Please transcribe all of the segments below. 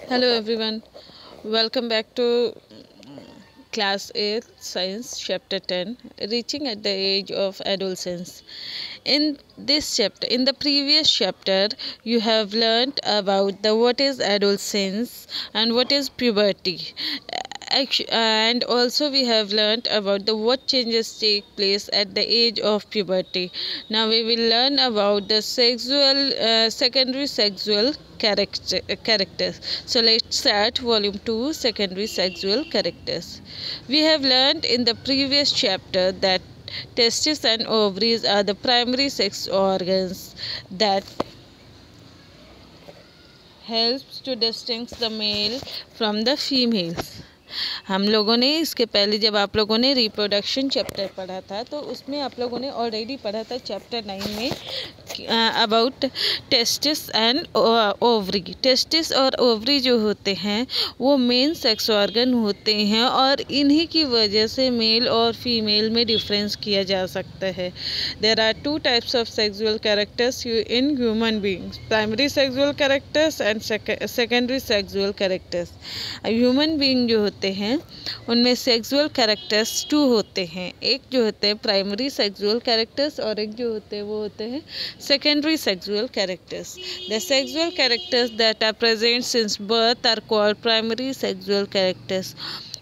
Hello everyone, welcome back to class 8 science chapter 10, reaching at the age of adolescence. In the previous chapter you have learned about the what is adolescence and what is puberty. And also we have learned about the what changes take place at the age of puberty. Now we will learn about the secondary sexual characters. So let's start volume 2, secondary sexual characters. We have learned in the previous chapter that testes and ovaries are the primary sex organs that helps to distinguish the male from the females. हम लोगों ने इसके पहले जब आप लोगों ने reproduction chapter पढ़ा था तो उसमें आप लोगों ने ऑलरेडी पढ़ा था चैप्टर 9 में about testis and ovary. Testis और ओवरी जो होते हैं वो मेन सेक्स ऑर्गन होते हैं और इन्हीं की वजह से मेल और फीमेल में डिफरेंस किया जा सकता है। There are two types of sexual characters in human beings, primary sexual characters and secondary sexual characters. Human being जो होते हैं उनमें सेक्सुअल कैरेक्टर्स टू होते हैं, एक जो होते हैं प्राइमरी सेक्सुअल कैरेक्टर्स और एक जो होते हैं वो होते हैं secondary sexual characters. The sexual characters that are present since birth are called primary sexual characters.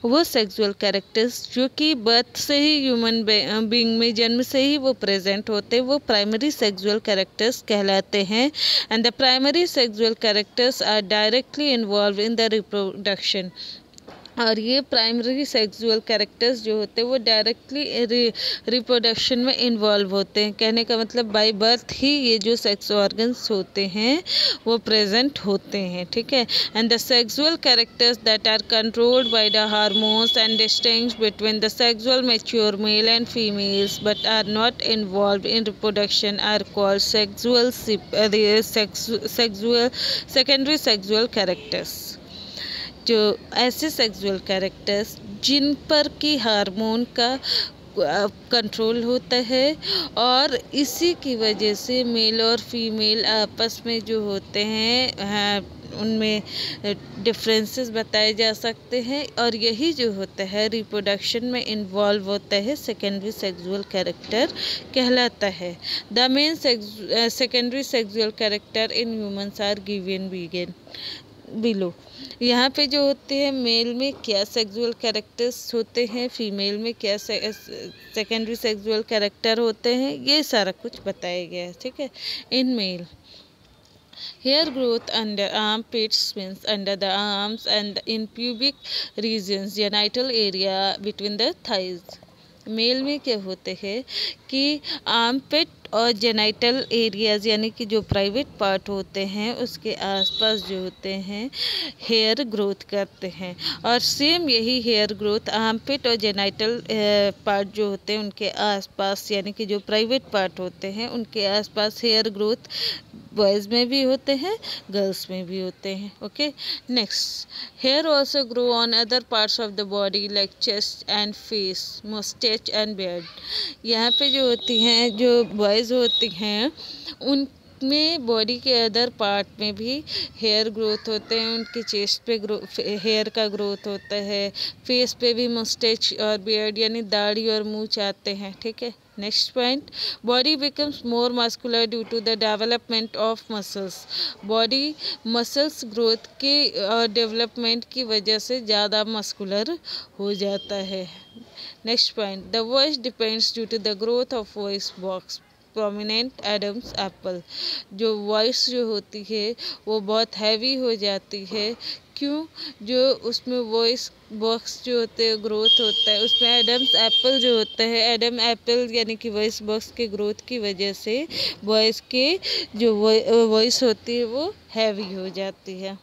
वो सेक्सुअल कैरेक्टर्स जो कि बर्थ से ही ह्यूमन बीइंग में जन्म से ही वो प्रेजेंट होते हैं वो प्राइमरी सेक्सुअल कैरेक्टर्स कहलाते हैं। And the primary sexual characters are directly involve in the reproduction. और ये प्राइमरी सेक्सुअल कैरेक्टर्स जो होते हैं वो डायरेक्टली रिप्रोडक्शन में इन्वॉल्व होते हैं। कहने का मतलब बाय बर्थ ही ये जो सेक्स ऑर्गन्स होते हैं वो प्रेजेंट होते हैं, ठीक है। And the sexual characters that are controlled by the hormones and distinguish between the sexual mature male and females but are not involve in reproduction are called sexual secondary sexual characters. जो ऐसे sexual characters जिन पर कि hormone का control होता है और इसी की वजह से मेल और फीमेल आपस में जो होते हैं उनमें डिफरेंसेस बताए जा सकते हैं और यही जो होता है रिप्रोडक्शन में इन्वॉल्व होता है सेकेंडरी सेक्सुअल कैरेक्टर कहलाता है। The main secondary sexual character in humans are given below. यहाँ पे जो होते हैं मेल में क्या सेक्सुअल कैरेक्टर्स होते हैं, फीमेल में क्या सेकेंडरी सेक्सुअल कैरेक्टर होते हैं, ये सारा कुछ बताया गया है, ठीक है। In male hair growth under armpits means under the arms and in pubic regions, genital area between the thighs। Male में क्या होते हैं कि आर्मपिट और जेनाइटल एरियाज यानी कि जो प्राइवेट पार्ट होते हैं उसके आसपास जो होते हैं हेयर ग्रोथ करते हैं और सेम यही हेयर ग्रोथ आर्मपिट और जेनाइटल पार्ट जो होते हैं उनके आसपास यानी कि जो प्राइवेट पार्ट होते हैं उनके आसपास हेयर ग्रोथ बॉयज़ में भी होते हैं, गर्ल्स में भी होते हैं, okay. Next, hair also grow on other parts of the body like chest and face, mustache and beard. यहाँ पे जो होती हैं जो बॉयज़ होती हैं उनमें बॉडी के अदर पार्ट में भी हेयर ग्रोथ होते हैं, उनके चेस्ट पे हेयर का ग्रोथ होता है, फेस पे भी मस्टैच और बियर्ड यानी दाढ़ी और मूंछ आते हैं, ठीक है। Next point, body becomes more muscular due to the development of muscles. Body muscles growth के और डेवलपमेंट की वजह से ज़्यादा मस्कुलर हो जाता है। Next point, the voice depends due to the growth of voice box prominent Adam's apple. जो वॉइस जो होती है वो बहुत हैवी हो जाती है, क्यों? जो उसमें वॉइस बॉक्स जो होते हैं ग्रोथ होता है उसमें एडम्स एप्पल जो होता है, एडम एप्पल यानी कि वॉइस बॉक्स के ग्रोथ की वजह से वॉइस के जो वॉइस होती है वो हैवी हो जाती है।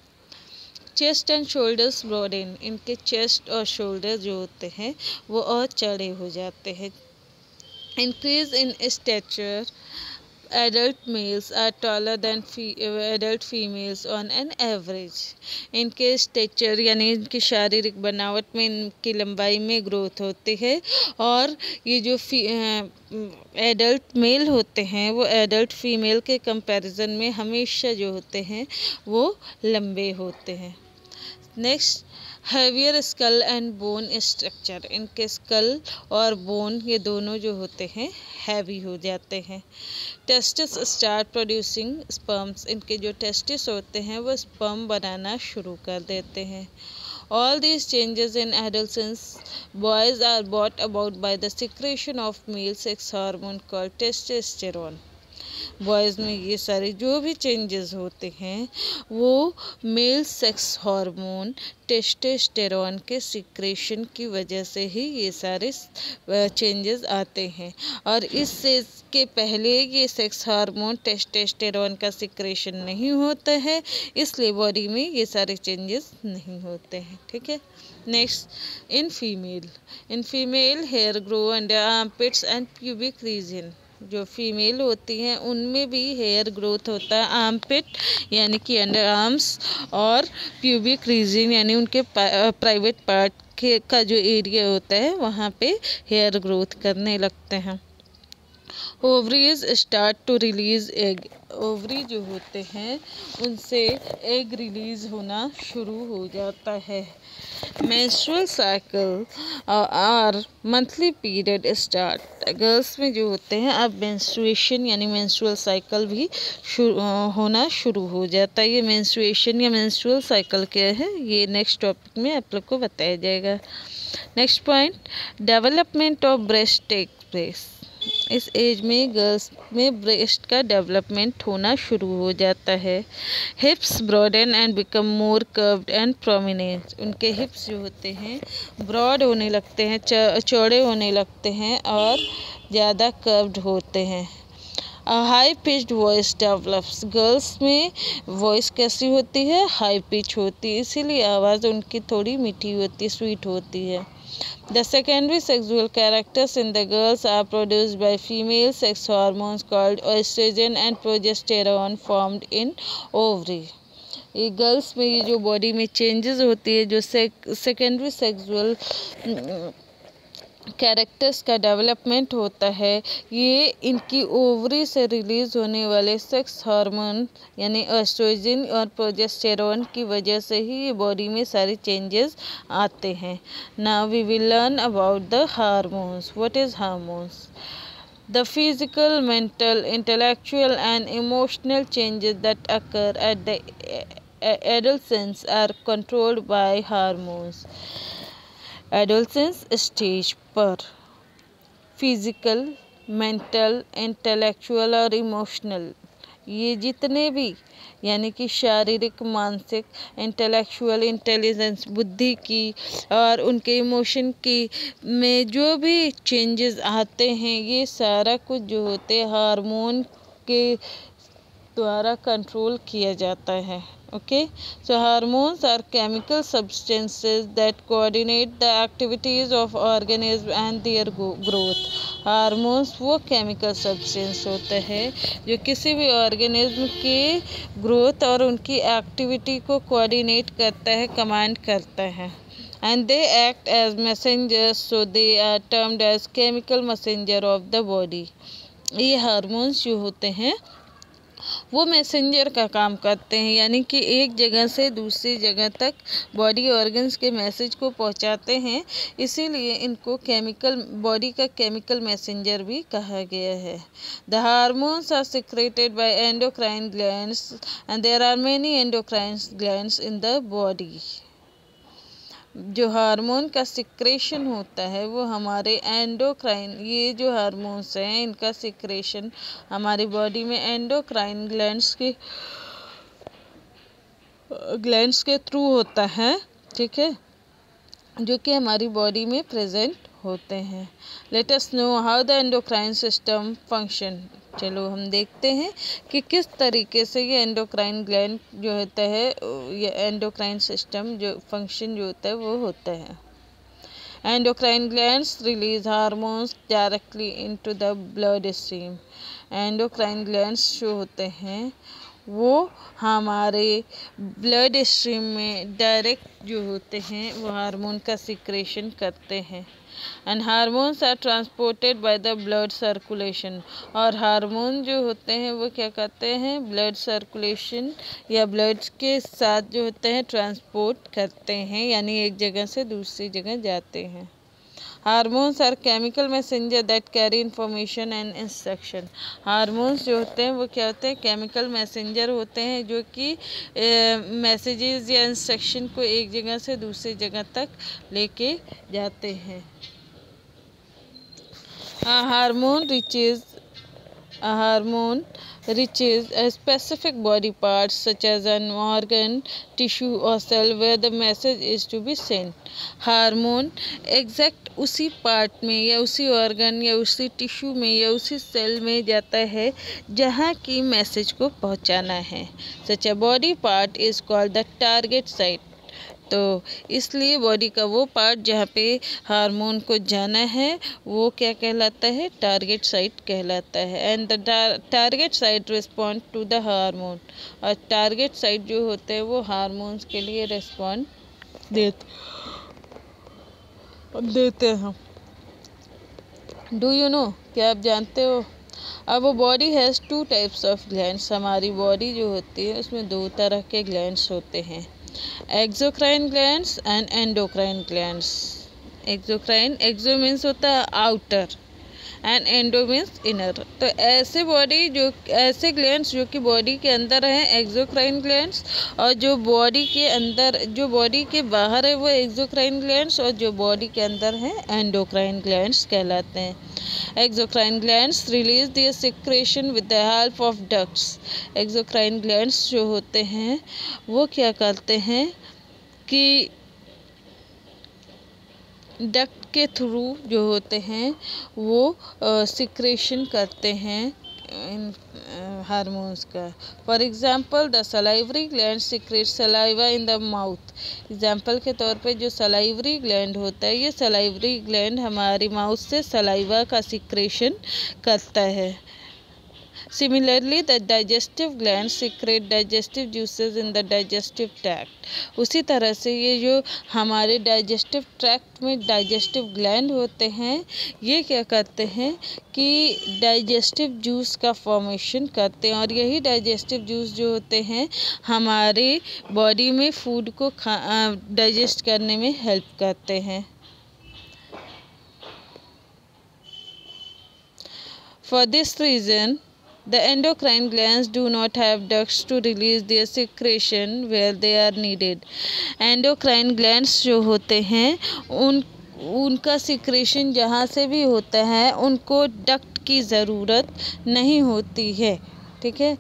चेस्ट एंड शोल्डर्स ब्रॉडन, इनके चेस्ट और शोल्डर जो होते हैं वो और चौड़े हो जाते हैं। Increase in stature, adult males are taller than adult females on an average। इनके स्टेचर यानी इनकी शारीरिक बनावट में इनकी लंबाई में ग्रोथ होती है और ये जो एडल्ट मेल होते हैं वो एडल्ट फीमेल के कंपैरिजन में हमेशा जो होते हैं वो लंबे होते हैं। Next, heavier skull and bone structure, इनके स्कल और बोन ये दोनों जो होते हैं हैवी हो जाते हैं। टेस्टिस स्टार्ट प्रोड्यूसिंग स्पर्म्स, इनके जो टेस्टिस होते हैं वो स्पर्म बनाना शुरू कर देते हैं। All these changes in adolescence boys are brought about by the secretion of male sex hormone called testosterone. Boys में ये सारे जो भी चेंजेस होते हैं वो मेल सेक्स हार्मोन टेस्टोस्टेरोन के सिक्रेशन की वजह से ही ये सारे चेंजेस आते हैं। और इससे के पहले ये सेक्स हार्मोन टेस्टोस्टेरोन का सिक्रेशन नहीं होता है, इसलिए बॉडी में ये सारे चेंजेस नहीं होते हैं। ठीक है। Next, in female hair grow under armpits and pubic region, जो फीमेल होती हैं उनमें भी हेयर ग्रोथ होता है आर्मपिट यानी कि अंडर आर्म्स और प्यूबिक रीजन यानी उनके प्राइवेट पार्ट का जो एरिया होता है वहाँ पे हेयर ग्रोथ करने लगते हैं। Ovaries start to release egg, ovary जो होते हैं उनसे एग रिलीज होना शुरू हो जाता है। मेंस्ट्रुअल साइकिल और मंथली पीरियड स्टार्ट, गर्ल्स में जो होते हैं अब मेंस्ट्रुएशन यानी मेंस्ट्रुअल साइकिल भी होना शुरू हो जाता है। ये मेंस्ट्रुएशन या मेंस्ट्रुअल साइकिल क्या है ये नेक्स्ट टॉपिक में आप लोग को बताया जाएगा। Next point, development of breast take place, इस एज में गर्ल्स में ब्रेस्ट का डेवलपमेंट होना शुरू हो जाता है। Hips broaden and become more curved and prominent, उनके हिप्स जो होते हैं ब्रॉड होने लगते हैं, चौड़े होने लगते हैं और ज़्यादा कर्व्ड होते हैं। High pitched voice develops, girls में वॉइस कैसी होती है, हाई पिच होती है, इसीलिए आवाज़ उनकी थोड़ी मीठी होती है, स्वीट होती है। The secondary sexual characters in the girls are produced by female sex hormones called estrogen and progesterone formed in ovary. ये गर्ल्स में ये जो बॉडी में चेंजेस होती है, जो सेकेंडरी सेक्सुअल कैरेक्टर्स का डेवलपमेंट होता है, ये इनकी ओवरी से रिलीज़ होने वाले सेक्स हार्मोन यानी एस्ट्रोजन और प्रोजेस्टेरोन की वजह से ही ये बॉडी में सारे चेंजेस आते हैं। Now we will learn about the hormones. What is hormones? The physical, mental, intellectual and emotional changes that occur at the adolescence are controlled by hormones. Adolescence stage पर physical, mental, intellectual और emotional, ये जितने भी यानी कि शारीरिक, मानसिक, intellectual intelligence बुद्धि की और उनके इमोशन की में जो भी चेंजेस आते हैं, ये सारा कुछ जो होते हैं हार्मोन के द्वारा कंट्रोल किया जाता है। Okay, so hormones are chemical substances that coordinate the activities of organism and their growth. Hormones वो केमिकल सब्सटेंस होते हैं जो किसी भी ऑर्गेनिज्म के ग्रोथ और उनकी एक्टिविटी को कोऑर्डिनेट करता है, कमांड करता है। And they act as messengers, so they are termed as chemical messenger of the body. ये हार्मोन्स जो होते हैं वो मैसेंजर का काम करते हैं, यानी कि एक जगह से दूसरी जगह तक बॉडी ऑर्गन्स के मैसेज को पहुंचाते हैं, इसीलिए इनको बॉडी का केमिकल मैसेंजर भी कहा गया है। The hormones are secreted by endocrine glands and there are many endocrine glands in the body. जो हार्मोन का सिक्रेशन होता है वो हमारे एंडोक्राइन, ये जो हार्मोन्स हैं इनका सिक्रेशन हमारी बॉडी में एंडोक्राइन ग्लैंड्स के थ्रू होता है। ठीक है, जो कि हमारी बॉडी में प्रेजेंट होते हैं। Let us know how the endocrine system function. चलो हम देखते हैं कि किस तरीके से ये एंडोक्राइन ग्लैंड जो होता है, ये एंडोक्राइन सिस्टम जो फंक्शन जो होता है वो होता है। Endocrine glands release hormones directly into the blood stream. Endocrine glands जो होते हैं वो हमारे ब्लड स्ट्रीम में डायरेक्ट जो होते हैं वो हार्मोन का सिक्रेशन करते हैं। And hormones are transported by the blood circulation, और हार्मोन जो होते हैं वो क्या करते हैं, ब्लड सर्कुलेशन या ब्लड के साथ जो होते हैं ट्रांसपोर्ट करते हैं, यानी एक जगह से दूसरी जगह जाते हैं। Hormones are chemical messenger that carry information and instruction. Hormones जो होते हैं वो क्या होते हैं, केमिकल मैसेंजर होते हैं जो कि मैसेजेस या इंस्ट्रक्शन को एक जगह से दूसरी जगह तक लेके जाते हैं। A hormone reaches a specific body part such as an organ, tissue or cell where the message is to be sent. Hormone exact उसी पार्ट में या उसी ऑर्गन या उसी टिश्यू में या उसी सेल में जाता है जहाँ की मैसेज को पहुँचाना है। सच a body part is called the target site. तो इसलिए बॉडी का वो पार्ट जहाँ पे हार्मोन को जाना है वो क्या कहलाता है, टारगेट साइट कहलाता है। And the target site respond to the hormone, और टारगेट साइट जो होते हैं वो हार्मोन्स के लिए रिस्पॉन्ड देते हैं। डू यू नो, क्या आप जानते हो? अब वो body has 2 types of glands. हमारी बॉडी जो होती है उसमें 2 तरह के ग्लैंड्स होते हैं, exocrine glands and endocrine glands. Exocrine, exo means होता है outer and endo means inner. तो ऐसे ग्लैंड्स जो कि बॉडी के अंदर हैं एक्सोक्राइन ग्लैंड्स, और जो बॉडी के बाहर है वो एक्सोक्राइन ग्लैंड्स, और जो बॉडी के अंदर हैं एंडोक्राइन ग्लैंड्स कहलाते हैं। Exocrine glands release their secretion with the help of ducts. Exocrine glands जो होते हैं वो क्या करते हैं कि डक्ट के थ्रू जो होते हैं वो सिक्रेशन करते हैं हार्मोन्स का। For example the salivary gland secrete saliva in the mouth. Example के तौर पे जो सलाइवरी ग्लैंड होता है, ये सलाइवरी ग्लैंड हमारी माउथ से सलाइवा का सिक्रेशन करता है। Similarly, the digestive glands secrete digestive juices in the digestive tract. उसी तरह से ये जो हमारे डाइजेस्टिव ट्रैक्ट में डाइजेस्टिव ग्लैंड होते हैं ये क्या करते हैं कि डाइजेस्टिव जूस का फॉर्मेशन करते हैं, और यही डाइजेस्टिव जूस जो होते हैं हमारे बॉडी में फूड को डाइजेस्ट करने में हेल्प करते हैं। For this reason, the endocrine glands do not have ducts to release their secretion where they are needed. Endocrine glands जो होते हैं उनका सिक्रेशन जहाँ से भी होता है उनको डक्ट की ज़रूरत नहीं होती है, ठीक है।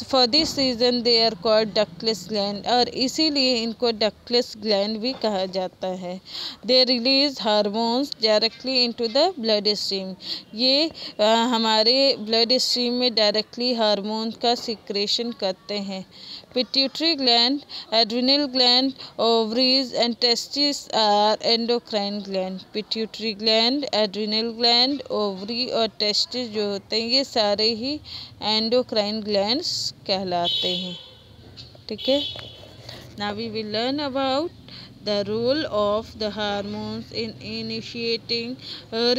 For this reason they are called ductless gland, और इसीलिए इनको डक्टलेस ग्लैंड भी कहा जाता है। They release hormones directly into the blood stream. ये हमारे ब्लड स्ट्रीम में डायरेक्टली हार्मोन का सिक्रेशन करते हैं। Pituitary gland, adrenal gland, ovaries and testis are endocrine gland. Pituitary gland, adrenal gland, ovary और टेस्टिस जो होते हैं ये सारे ही एंडोक्राइन ग्लैंड्स कहलाते हैं, ठीक है। Now we will learn about the role of the hormones in initiating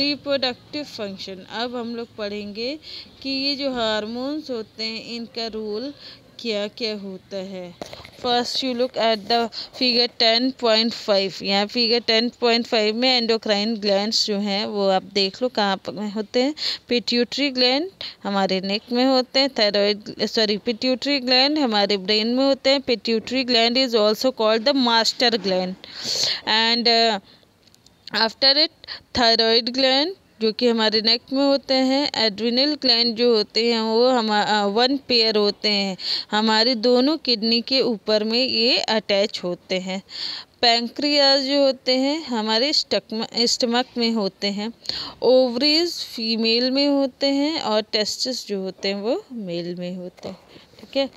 reproductive function. अब हम लोग पढ़ेंगे कि ये जो हार्मोन्स होते हैं इनका रोल क्या क्या होता है। First you look at the figure 10.5। यहाँ फिगर 10.5 में एंडोक्राइन ग्लैंड्स जो हैं वो आप देख लो कहाँ पर होते हैं। पिट्यूटरी ग्लैंड हमारे नेक में होते हैं, पिट्यूटरी ग्लैंड हमारे ब्रेन में होते हैं। Pituitary gland is also called the master gland. And after it thyroid gland जो कि हमारे नेक में होते हैं। एड्रिनल ग्लैंड जो होते हैं वो 1 पेयर होते हैं, हमारे दोनों किडनी के ऊपर में ये अटैच होते हैं। पैंक्रियाज जो होते हैं हमारे स्टमक में होते हैं। ओवरीज फीमेल में होते हैं और टेस्टिस जो होते हैं वो मेल में होते हैं, ठीक है।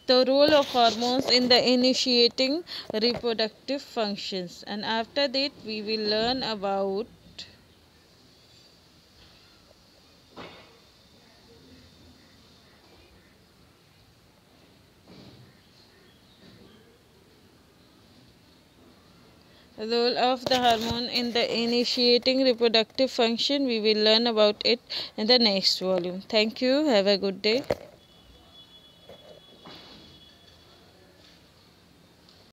The role of hormones in the initiating reproductive functions, and after that we will learn about Role of the hormone in the initiating reproductive function. We will learn about it in the next volume. Thank you. Have a good day.